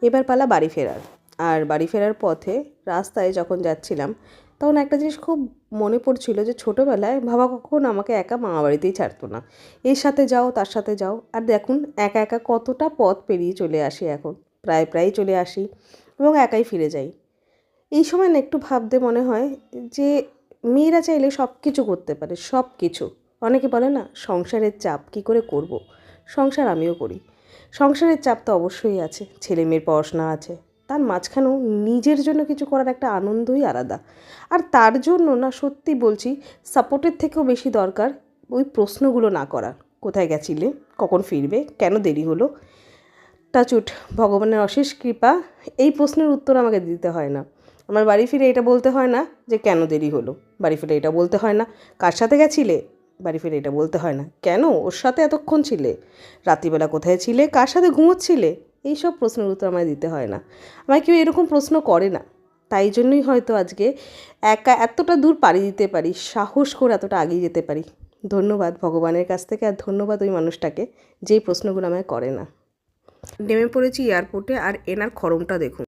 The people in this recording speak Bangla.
এবার পালা বাড়ি ফেরার। আর বাড়ি ফেরার পথে রাস্তায় যখন যাচ্ছিলাম তখন একটা জিনিস খুব মনে পড়ছিল যে ছোটোবেলায় বাবা কখন আমাকে একা মামা বাড়িতেই ছাড়তো না। এর সাথে যাও তার সাথে যাও, আর দেখুন একা একা কতটা পথ পেরিয়ে চলে আসি এখন, প্রায় চলে আসি এবং একাই ফিরে যাই। এই সময় না একটু ভাবতে মনে হয় যে মেয়েরা চাইলে সব কিছু করতে পারে, সব কিছু। অনেকে বলে না সংসারের চাপ কী করে করব। সংসার আমিও করি, সংসারের চাপ তো অবশ্যই আছে, ছেলে মেয়ের পড়াশোনা আছে, তার মাঝখানেও নিজের জন্য কিছু করার একটা আনন্দই আলাদা। আর তার জন্য না সত্যি বলছি সাপোর্টের থেকেও বেশি দরকার ওই প্রশ্নগুলো না করা। কোথায় গেছিলে, কখন ফিরবে, কেন দেরি হলো। টাচুট ভগবানের অশেষ কৃপা, এই প্রশ্নের উত্তর আমাকে দিতে হয় না। আমার বাড়ি ফিরে এটা বলতে হয় না যে কেন দেরি হলো, বাড়ি ফিরে এটা বলতে হয় না কার সাথে গেছিলে, বাড়ি ফিরে এটা বলতে হয় না কেন ওর সাথে এতক্ষণ ছিলে, রাত্রিবেলা কোথায় ছিলে, কার সাথে ঘুমোচ্ছিলে। এইসব প্রশ্নের উত্তর আমায় দিতে হয় না, আমায় কেউ এরকম প্রশ্ন করে না। তাই জন্যই হয়তো আজকে একা এতটা দূর পাড়ি দিতে পারি, সাহস করে এতটা এগিয়ে যেতে পারি। ধন্যবাদ ভগবানের কাছ থেকে, আর ধন্যবাদ ওই মানুষটাকে যেই প্রশ্নগুলো আমায় করে না। নেমে পড়েছি এয়ারপোর্টে, আর এনার খরমটা দেখুন।